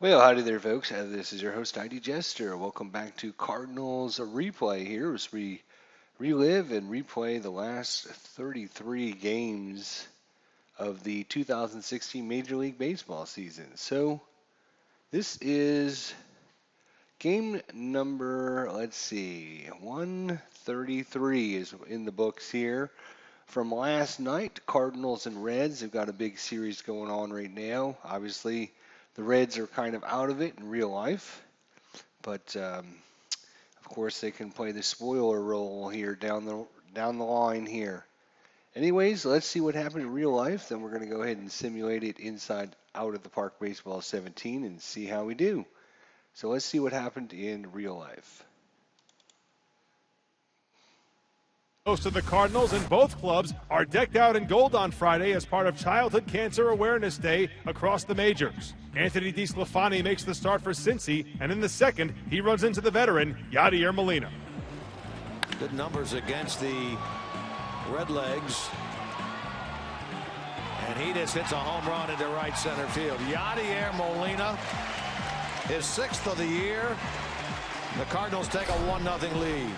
Well, howdy there, folks. This is your host, ID Jester. Welcome back to Cardinals Replay here as we relive and replay the last 33 games of the 2016 Major League Baseball season. So, this is game number, 133 is in the books here. From last night, Cardinals and Reds have got a big series going on right now. Obviously, the Reds are kind of out of it in real life, but of course they can play the spoiler role here down the line here. Anyways, let's see what happened in real life. Then we're going to go ahead and simulate it inside out of the Park Baseball 17 and see how we do. So let's see what happened in real life. Most of the Cardinals and both clubs are decked out in gold on Friday as part of Childhood Cancer Awareness Day across the majors. Anthony DeSclafani makes the start for Cincy, and in the second, he runs into the veteran, Yadier Molina. Good numbers against the Redlegs. And he just hits a home run into right center field. Yadier Molina, his 6th of the year. The Cardinals take a 1-0 lead.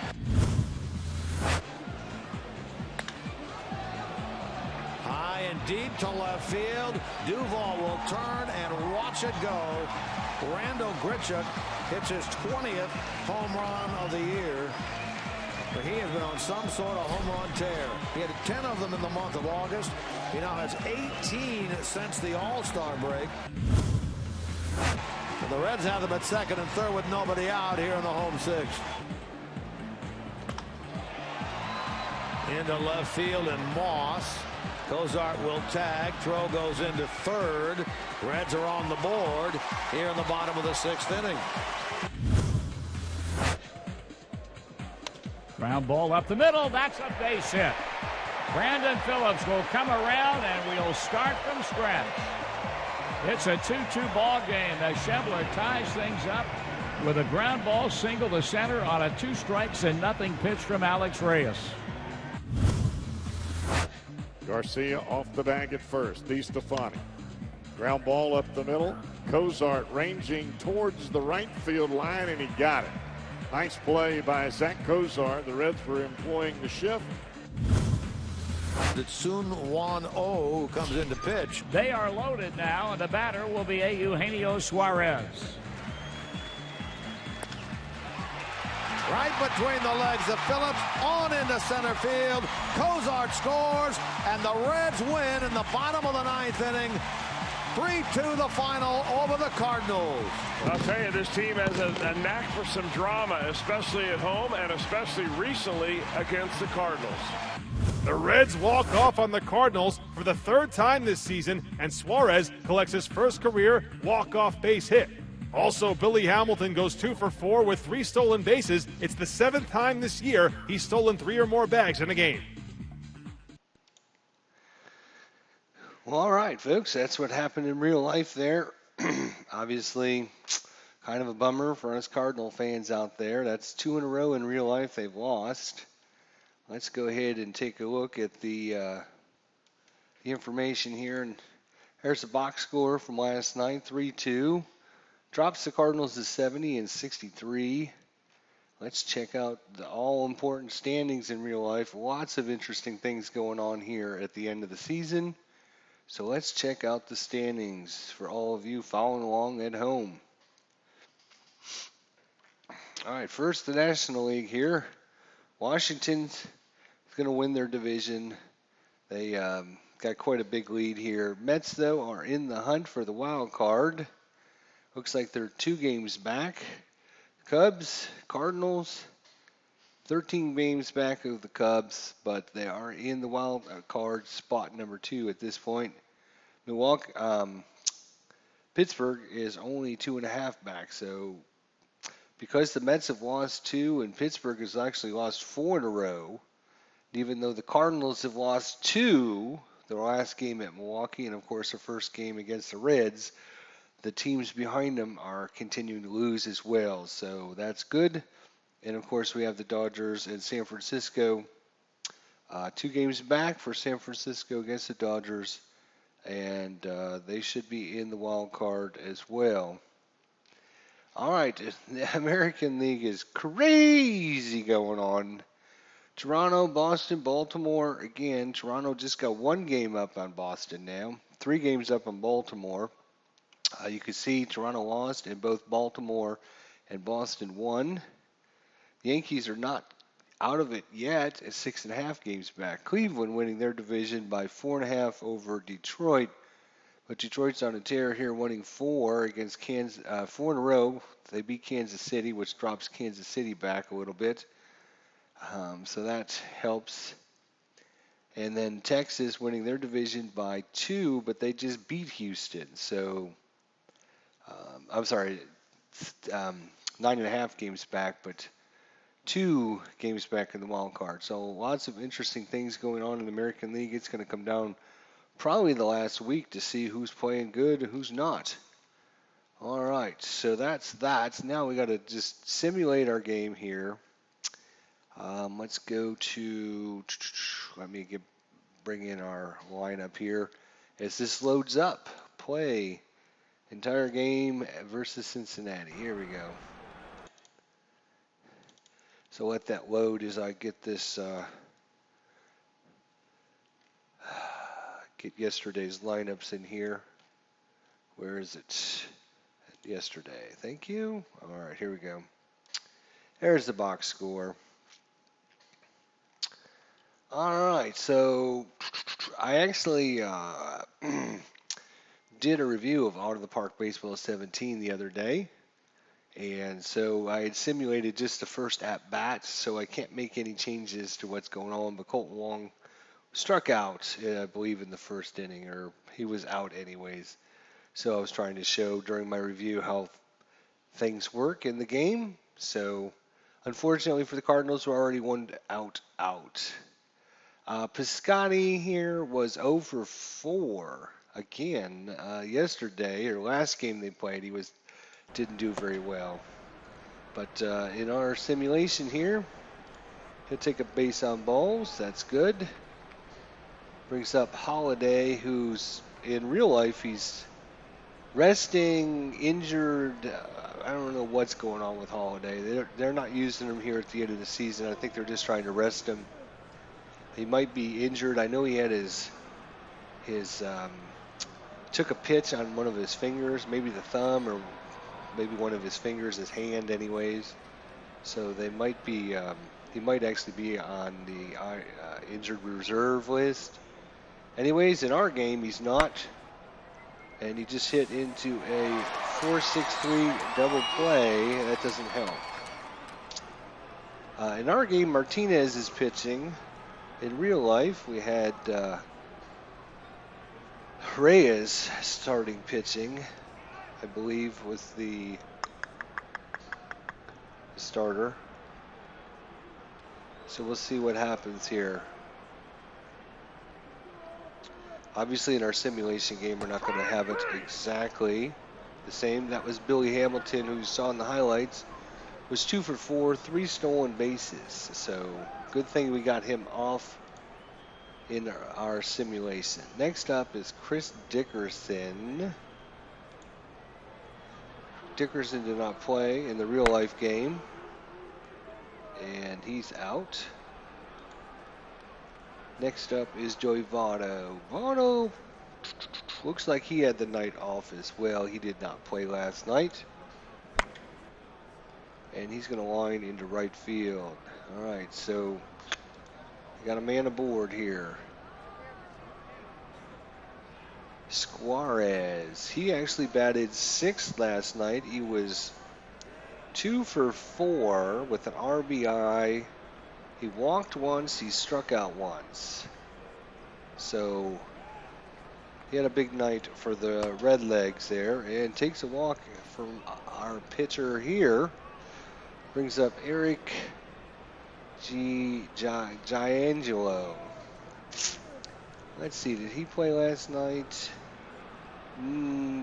High and deep to left field. Duvall will turn and watch it go. Randall Grichuk hits his 20th home run of the year. But he has been on some sort of home run tear. He had 10 of them in the month of August. He now has 18 since the All-Star break. And the Reds have them at second and third with nobody out here in the home 6th. Into left field and Moss. Cozart will tag. Throw goes into third. Reds are on the board here in the bottom of the 6th inning. Ground ball up the middle. That's a base hit. Brandon Phillips will come around and we'll start from scratch. It's a 2-2 ball game as Schebler ties things up with a ground ball single to center on a 2-strikes-and-nothing pitch from Alex Reyes. Garcia off the bag at first. DeSclafani. Ground ball up the middle. Cozart ranging towards the right field line, and he got it. Nice play by Zach Cozart. The Reds were employing the shift. It's Soon Won Oh who comes in to pitch. They are loaded now, and the batter will be Eugenio Suarez. Right between the legs of Phillips, on into center field. Cozart scores, and the Reds win in the bottom of the 9th inning. 3-2 the final over the Cardinals. I'll tell you, this team has a knack for some drama, especially at home and especially recently against the Cardinals. The Reds walk off on the Cardinals for the 3rd time this season, and Suarez collects his first career walk-off base hit. Also, Billy Hamilton goes 2 for 4 with 3 stolen bases. It's the 7th time this year he's stolen 3 or more bags in a game. Well, all right, folks, that's what happened in real life there. Obviously, kind of a bummer for us Cardinal fans out there. That's 2 in a row in real life they've lost. Let's go ahead and take a look at the information here. And here's the box score from last night, 3-2. Drops the Cardinals to 70 and 63. Let's check out the all-important standings in real life. Lots of interesting things going on here at the end of the season. So let's check out the standings for all of you following along at home. All right, first the National League here. Washington's going to win their division. They got quite a big lead here. Mets, though, are in the hunt for the wild card. Looks like they're 2 games back. Cubs, Cardinals, 13 games back of the Cubs, but they are in the wild card spot number 2 at this point. Pittsburgh is only 2.5 back, so because the Mets have lost 2 and Pittsburgh has actually lost 4 in a row, even though the Cardinals have lost 2, their last game at Milwaukee and, of course, their first game against the Reds, the teams behind them are continuing to lose as well, so that's good. And, of course, we have the Dodgers and San Francisco. 2 games back for San Francisco against the Dodgers, and they should be in the wild card as well. All right, the American League is crazy going on. Toronto, Boston, Baltimore. Again, Toronto just got 1 game up on Boston now. 3 games up on Baltimore. You can see Toronto lost and both Baltimore and Boston won. The Yankees are not out of it yet at 6.5 games back. Cleveland winning their division by 4.5 over Detroit. But Detroit's on a tear here, winning 4 against Kansas, 4 in a row. They beat Kansas City, which drops Kansas City back a little bit. So that helps. And then Texas winning their division by 2, but they just beat Houston. So, I'm sorry, 9.5 games back, but 2 games back in the wild card. So lots of interesting things going on in the American League. It's going to come down probably the last week to see who's playing good and who's not. All right, so that's that. Now we got to just simulate our game here. Let's go to, let me bring in our lineup here. As this loads up, play entire game versus Cincinnati. Here we go. So let that load as I get this, get yesterday's lineups in here. Where is it? Yesterday. Thank you. All right, here we go. There's the box score. All right, so I actually did a review of Out of the Park Baseball 17 the other day. And so I had simulated just the first at-bat, so I can't make any changes to what's going on. But Colton Wong struck out, I believe, in the first inning, or he was out anyways. So I was trying to show during my review how things work in the game. So unfortunately for the Cardinals, we're already 1 out. Piscotty here was 0 for 4 again yesterday, or last game they played. He didn't do very well. But in our simulation here, he'll take a base on balls. That's good. Brings up Holiday, who's in real life, he's resting, injured. I don't know what's going on with Holiday. They're not using him here at the end of the season. I think they're just trying to rest him. He might be injured. I know he had his took a pitch on one of his fingers, maybe the thumb, or maybe one of his fingers, his hand anyways. So they might be, he might actually be on the injured reserve list. Anyways, in our game, he's not. And he just hit into a 4-6-3 double play. That doesn't help. In our game, Martinez is pitching. In real life, we had Reyes starting pitching. I believe was the starter. So we'll see what happens here. Obviously, in our simulation game, we're not going to have it exactly the same. That was Billy Hamilton, who you saw in the highlights, was 2 for 4, 3 stolen bases. So good thing we got him off in our simulation. Next up is Chris Dickerson. Dickerson did not play in the real life game, and he's out. Next up is Joey Votto. Votto looks like he had the night off as well. He did not play last night. And he's going to line into right field. All right, so we got a man aboard here. Suarez. He actually batted 6th last night. He was 2 for 4 with an RBI. He walked once, he struck out once. So he had a big night for the Redlegs there, and takes a walk from our pitcher here. Brings up Eric Giangelo. Let's see, did he play last night?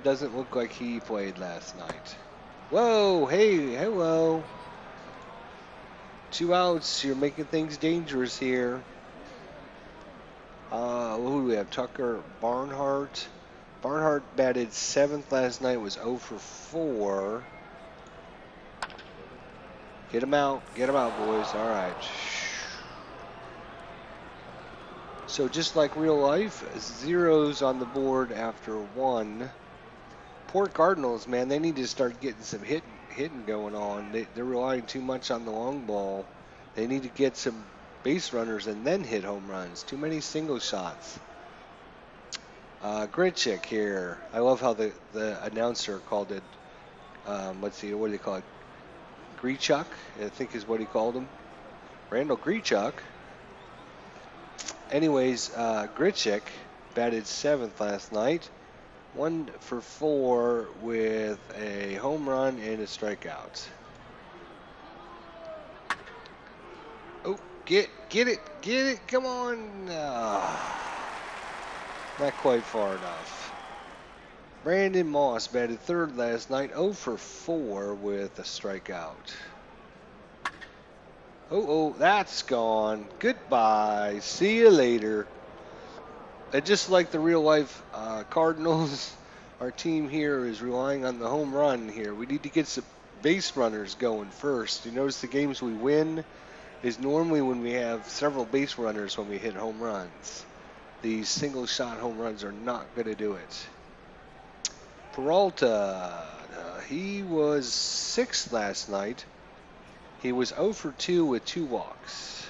Doesn't look like he played last night. Whoa, hey, hello. 2 outs, you're making things dangerous here. Who do we have? Tucker Barnhart. Barnhart batted 7th last night, was 0 for 4. Get him out. Get him out, boys. All right. So just like real life, zeros on the board after 1. Poor Cardinals, man. They need to start getting some hitting going on. They're relying too much on the long ball. They need to get some base runners and then hit home runs. Too many single shots. Grichuk here. I love how the announcer called it. Let's see, what do they call it? Grichuk, I think is what he called him. Randall Grichuk. Anyways, Grichuk batted 7th last night. 1 for 4 with a home run and a strikeout. Oh, get it, come on. Not quite far enough. Brandon Moss batted 3rd last night, 0 for 4 with a strikeout. Oh, that's gone. Goodbye. See you later. And just like the real life Cardinals, our team here is relying on the home run here. We need to get some base runners going first. You notice the games we win is normally when we have several base runners when we hit home runs. These single shot home runs are not going to do it. Peralta, he was 6th last night. He was 0 for 2 with 2 walks.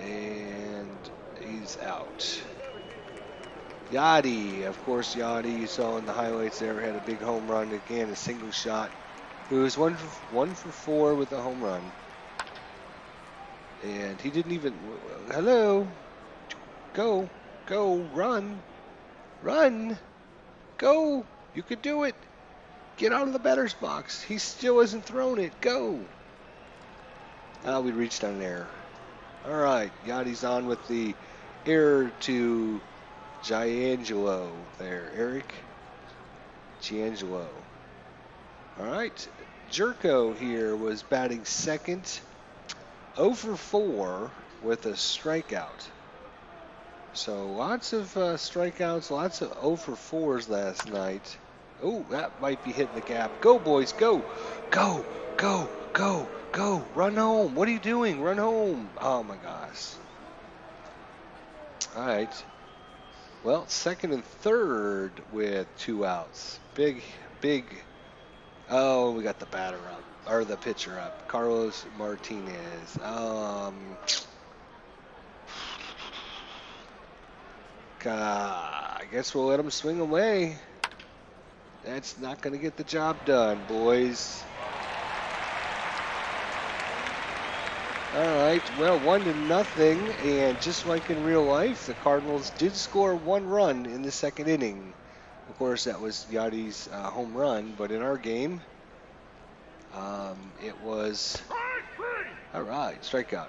And he's out. Yachty, of course, Yachty, you saw in the highlights there, had a big home run again, a single shot. He was 1 for 4 with a home run. And he didn't even, hello, go, run, go, you could do it. Get out of the batter's box. He still hasn't thrown it. Go. We reached on an error. All right, Yachty's on with the error to Giangelo there. Eric Giangelo. All right, Jerko here was batting 2nd. 0 for 4 with a strikeout. So lots of strikeouts, lots of 0 for 4s last night. Oh, that might be hitting the gap. Go, boys, go. Go. Run home. What are you doing? Run home. Oh, my gosh. All right. Well, 2nd and 3rd with 2 outs. Big. Oh, we got the batter up. Or the pitcher up. Carlos Martinez. I guess we'll let him swing away. That's not going to get the job done, boys. All right, well, 1-0, and just like in real life, the Cardinals did score 1 run in the 2nd inning. Of course, that was Yachty's home run, but in our game, it was, all right, strikeout.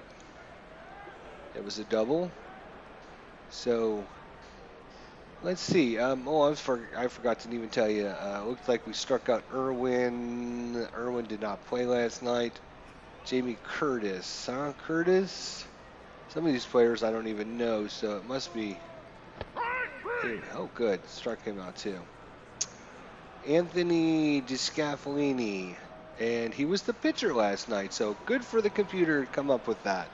It was a double. So, let's see. I forgot to even tell you. It looked like we struck out Irwin. Irwin did not play last night. Jamie Curtis. Curtis? Some of these players I don't even know, so it must be. Oh, good. Struck him out, too. Anthony DeScaffolini. And he was the pitcher last night, so good for the computer to come up with that.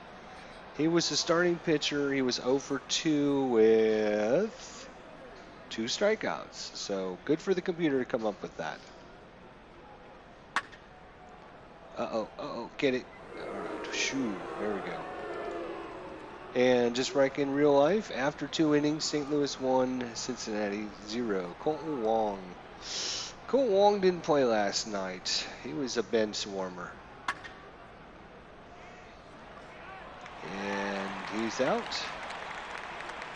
He was the starting pitcher. He was 0 for 2 with 2 strikeouts. So good for the computer to come up with that. Get it. All right, shoo, there we go. And just like in real life, after 2 innings, St. Louis 1, Cincinnati 0. Colton Wong. Colton Wong didn't play last night. He was a bench warmer. And he's out.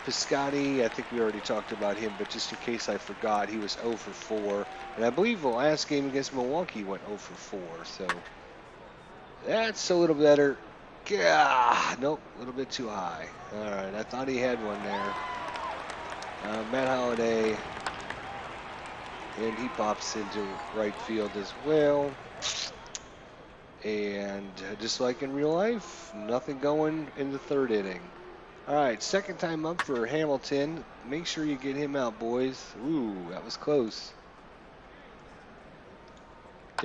Piscotti, I think we already talked about him, but just in case I forgot, he was 0 for 4. And I believe the last game against Milwaukee went 0 for 4. So that's a little better. Nope, a little bit too high. All right, I thought he had one there. Matt Holliday. And he pops into right field as well. And just like in real life, nothing going in the 3rd inning. All right, 2nd time up for Hamilton. Make sure you get him out, boys. Ooh, that was close.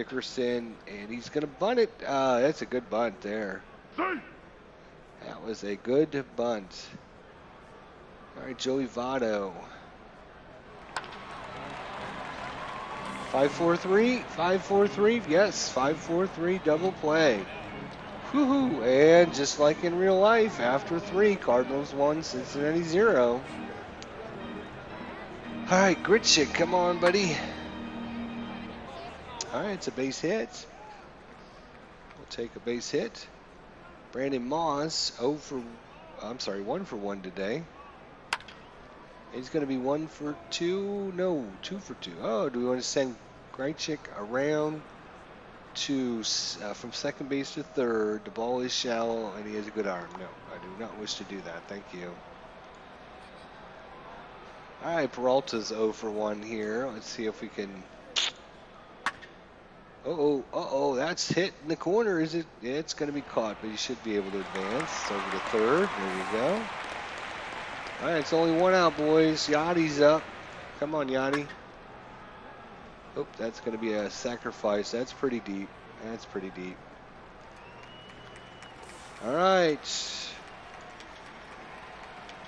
Dickerson, and he's going to bunt it. That's a good bunt there. That was a good bunt. All right, Joey Votto. 5-4-3, 5-4-3, yes, 5-4-3 double play. Woohoo! And just like in real life, after 3, Cardinals 1, Cincinnati 0. All right, Gritchick, come on, buddy. All right, it's a base hit. We'll take a base hit. Brandon Moss, 1 for 1 today. He's going to be 1 for 2. No, 2 for 2. Oh, do we want to send Gritchick around to from second base to third? The ball is shallow, and he has a good arm. No, I do not wish to do that. Thank you. All right, Peralta's 0 for 1 here. Let's see if we can. Uh-oh, that's hit in the corner. Is it? Yeah, it's going to be caught, but he should be able to advance over to third. There you go. All right, it's only 1 out, boys. Yachty's up. Come on, Yachty. Oh, that's going to be a sacrifice. That's pretty deep. That's pretty deep. All right.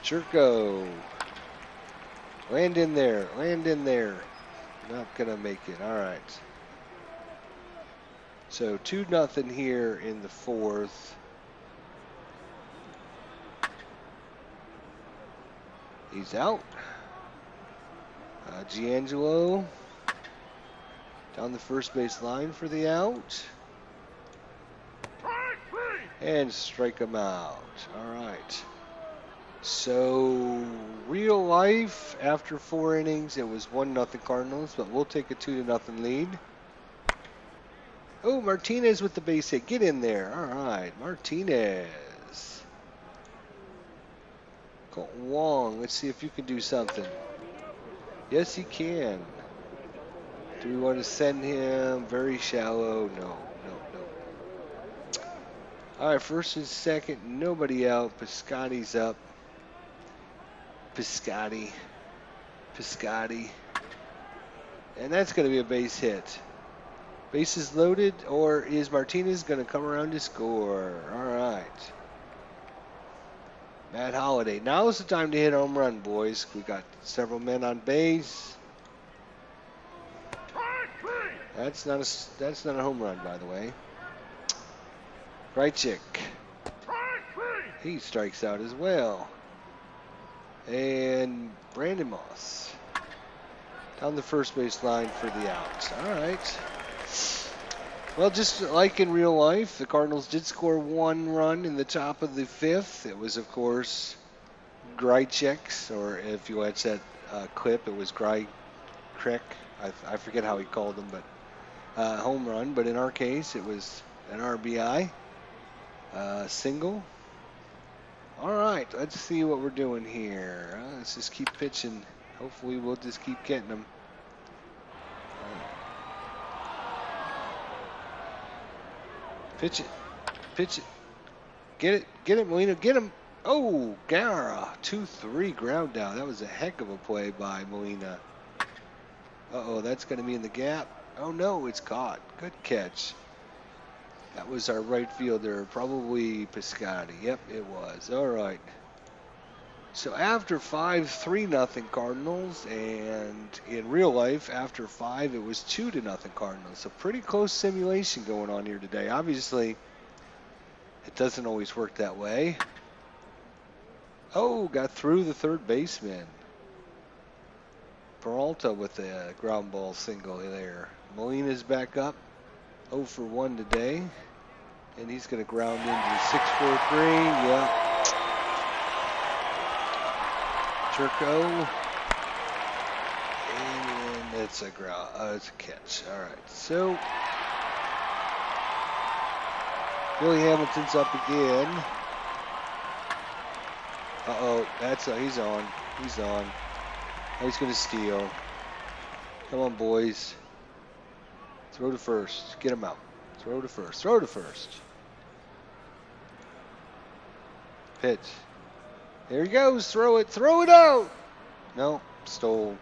Churko. Land in there. Land in there. Not going to make it. All right. So 2-0 here in the 4th. He's out. Giangelo down the first base line for the out. And strike him out. All right. So real life, after 4 innings, it was 1-0 Cardinals, but we'll take a 2-0 lead. Oh, Martinez with the base hit. Get in there. All right, Martinez. Colton Wong, let's see if you can do something. Yes, he can. Do we want to send him very shallow? No. All right, first and second, nobody out. Piscotty's up. Piscotty. And that's going to be a base hit. Bases loaded, or is Martinez going to come around to score? All right. Matt Holliday. Now is the time to hit a home run, boys. We got several men on base. That's not a home run, by the way. Gritchick. He strikes out as well. And Brandon Moss down the first base line for the out. All right. Well, just like in real life, the Cardinals did score 1 run in the top of the 5th. It was, of course, Gritchick's, or if you watch that clip, it was Gritchick. I forget how he called him, but home run. But in our case, it was an RBI single. All right, let's see what we're doing here. Let's just keep pitching. Hopefully, we'll just keep getting them. Pitch it. Get it, Molina, get him. Oh, Gara, 2-3 ground down. That was a heck of a play by Molina. Uh-oh, that's going to be in the gap. Oh, no, it's caught. Good catch. That was our right fielder, probably Piscotty. Yep, it was. All right. So after 5, 3-0 Cardinals, and in real life, after 5, it was 2-0 Cardinals. So pretty close simulation going on here today. Obviously, it doesn't always work that way. Oh, got through the third baseman. Peralta with a ground ball single there. Molina's back up. 0 for 1 today. And he's going to ground into 6-4-3. Yeah. Churko. And it's a it's a catch. All right. So Billy Hamilton's up again. Uh-oh. He's on. He's on. Oh, he's going to steal. Come on, boys. Throw to first. Get him out. Throw to first. Throw to first. Pitch. There he goes. Throw it. Throw it out. No. Stole.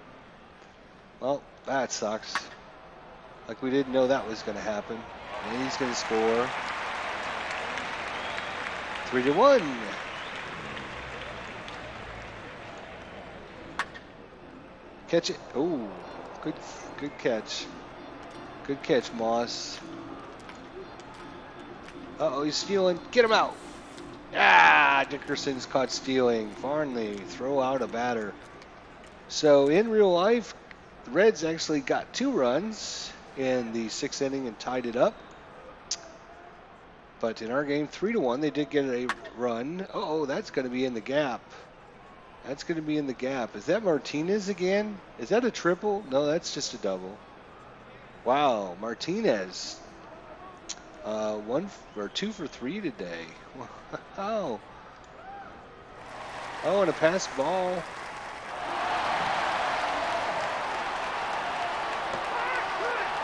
Well, that sucks. Like we didn't know that was going to happen. And he's going to score. 3-1. Catch it. Oh, good catch. Good catch, Moss. Uh-oh, he's stealing. Get him out. Ah, Dickerson's caught stealing. Farnley, throw out a batter. So in real life, the Reds actually got 2 runs in the 6th inning and tied it up. But in our game, 3-1, they did get a run. Uh-oh, that's going to be in the gap. That's going to be in the gap. Is that Martinez again? Is that a triple? No, that's just a double. Wow, Martinez. 2 for 3 today. Wow. Oh, and a pass ball.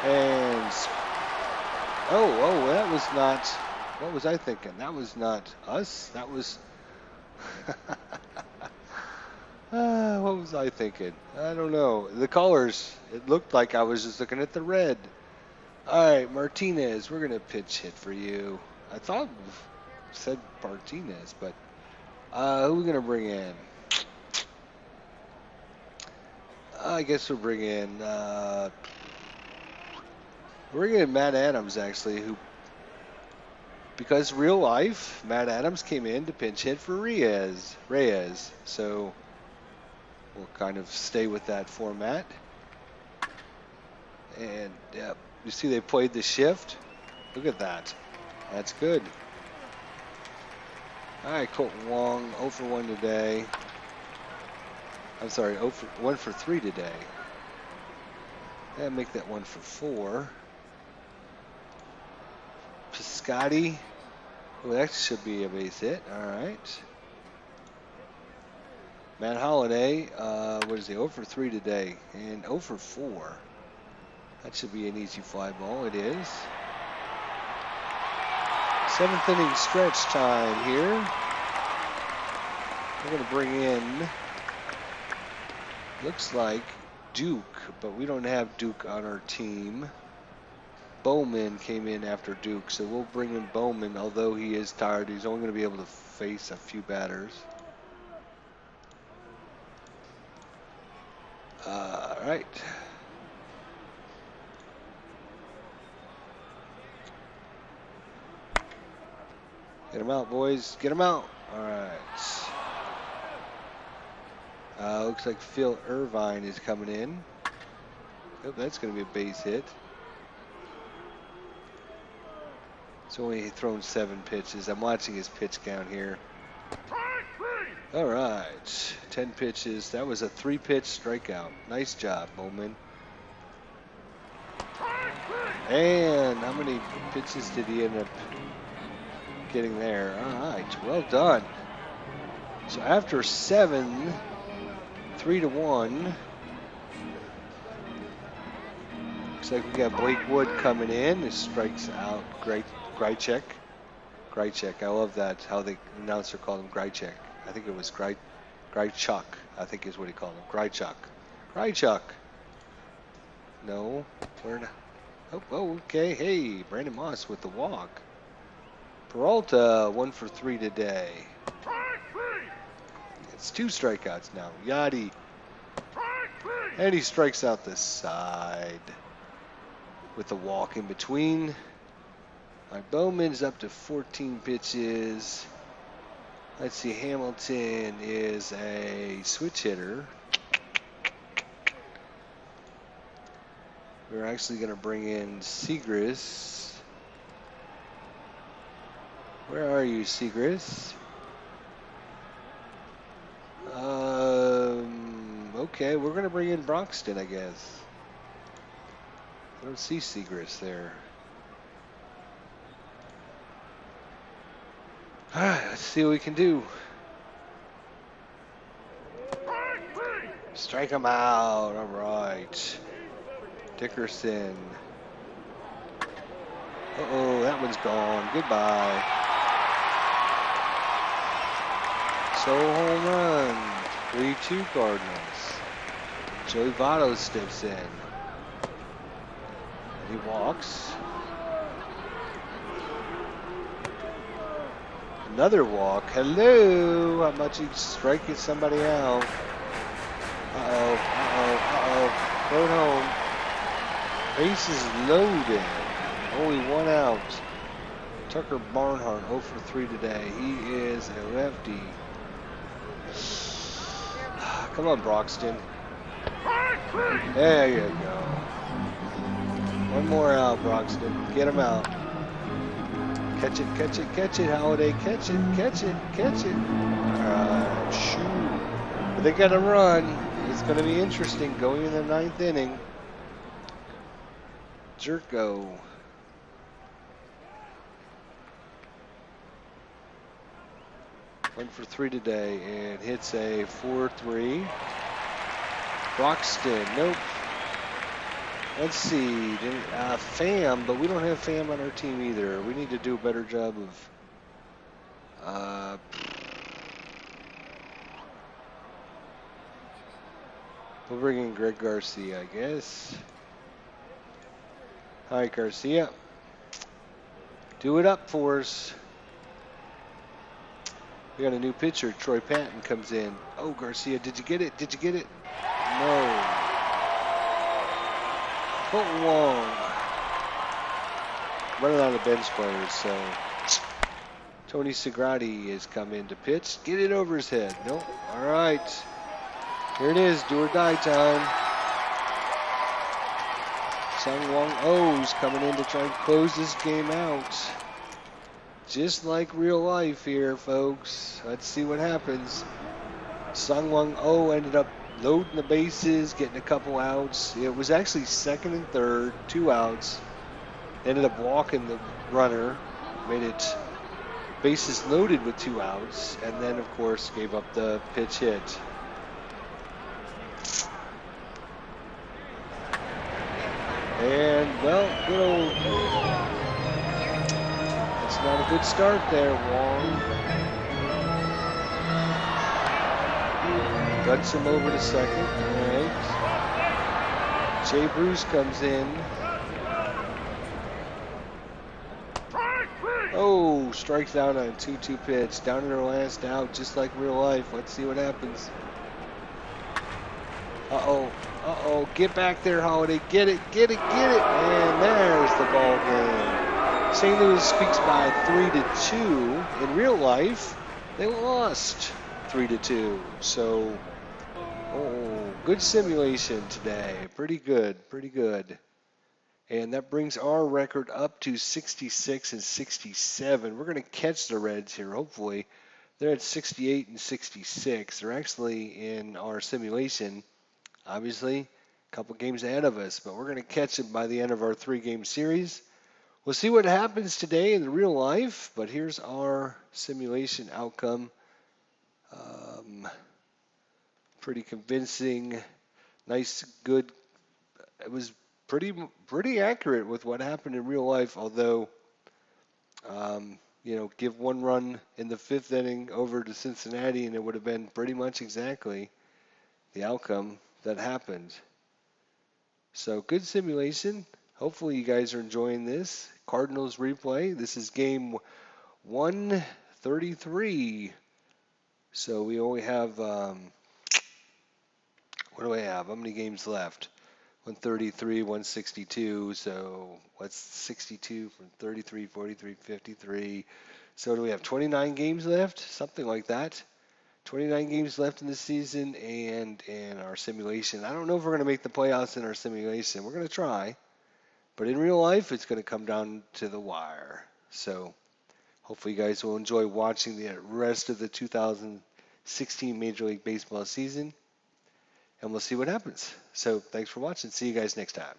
And that was not. What was I thinking? That was not us. That was. What was I thinking? I don't know. The colors. It looked like I was just looking at the red. All right, Martinez. We're gonna pitch hit for you. I thought it said Martinez, but who are we gonna bring in? I guess we'll bring in. We're bringing in Matt Adams actually, who. Because real life, Matt Adams came in to pinch hit for Reyes. So we'll kind of stay with that format. And you see they played the shift. Look at that. That's good. All right, Colton Wong, 0 for 1 today. I'm sorry, 1 for 3 today. And make that 1 for 4. Piscotti. Oh, that should be a base hit. All right. Matt Holliday, what is he? 0 for 3 today and 0 for 4. That should be an easy fly ball. It is. 7th inning stretch time here. We're going to bring in, looks like Duke, but we don't have Duke on our team. Bowman came in after Duke, so we'll bring in Bowman, although he is tired. He's only going to be able to face a few batters. All right. Get him out, boys. Get him out. All right. Looks like Phil Irvine is coming in. Oh, that's going to be a base hit. He's only thrown 7 pitches. I'm watching his pitch count here. All right, 10 pitches. That was a 3-pitch strikeout. Nice job, Bowman. And how many pitches did he end up getting there? All right, well done. So after 7, 3-1. Looks like we got Blake Wood coming in. He strikes out Grychek. I love that, how the announcer called him Grychek. I think it was Grychuk, I think is what he called him. Grychuk. No, we're not. Oh, okay. Hey, Brandon Moss with the walk. Peralta, 1 for 3 today. It's 2 strikeouts now. Yachty. And he strikes out the side with the walk in between. All right, Bowman's up to 14 pitches. Let's see, Hamilton is a switch hitter. We're actually going to bring in Segris. Where are you, Segris? Okay, we're going to bring in Broxton, I guess. I don't see Segris there. All right, let's see what we can do. Strike him out. All right. Dickerson. Uh-oh, that one's gone. Goodbye. So home run. 3-2 Cardinals. Joey Votto steps in. He walks. Another walk. Hello. How much he striking somebody out? Throw it home. Bases loaded. Only one out. Tucker Barnhart 0 for 3 today. He is a lefty. Come on, Broxton. There you go. One more out, Broxton. Get him out. Catch it, catch it, catch it, Holiday. Catch it, catch it, catch it. Shoot. But they got to run. It's going to be interesting going in the 9th inning. Jerko. One for 3 today and hits a 4-3. Broxton, nope. Let's see, Pham, but we don't have Pham on our team either. We need to do a better job of we'll bring in Greg Garcia, I guess. All right, Garcia. Do it up for us. We got a new pitcher. Troy Patton comes in. Oh, Garcia, did you get it? Did you get it? No. Colton Wong. Running out of bench players, so Tony Segrati has come in to pitch. Get it over his head. Nope. All right. Here it is. Do or die time. Sung Wong O's coming in to try and close this game out. Just like real life here, folks. Let's see what happens. Sung Wong Oh ended up loading the bases, getting a couple outs. It was actually 2nd and 3rd, 2 outs. Ended up walking the runner, made it bases loaded with 2 outs, and then, of course, gave up the pitch hit. And, well, good old... It's not a good start there, Wong. Guts him over to second. All right. Jay Bruce comes in. Oh, strikes out on a 2-2 pitch. Down in their last out, just like real life. Let's see what happens. Uh-oh. Uh-oh. Get back there, Holiday. Get it, get it, get it. And there's the ball game. St. Louis speaks by 3-2. In real life, they lost 3-2. So, good simulation today. Pretty good, pretty good. And that brings our record up to 66 and 67. We're going to catch the Reds here, hopefully. They're at 68 and 66. They're actually in our simulation, obviously, a couple games ahead of us. But we're going to catch them by the end of our 3-game series. We'll see what happens today in the real life. But here's our simulation outcome. Pretty convincing. Nice, good. It was pretty accurate with what happened in real life, although, give 1 run in the 5th inning over to Cincinnati, and it would have been pretty much exactly the outcome that happened. So, good simulation. Hopefully you guys are enjoying this. Cardinals replay. This is game 133. So, we only have, what do I have? How many games left? 133, 162, so what's 62 from 33, 43, 53. So do we have 29 games left? Something like that. 29 games left in the season and in our simulation. I don't know if we're going to make the playoffs in our simulation. We're going to try. But in real life, it's going to come down to the wire. So hopefully you guys will enjoy watching the rest of the 2016 Major League Baseball season. And we'll see what happens. So thanks for watching. See you guys next time.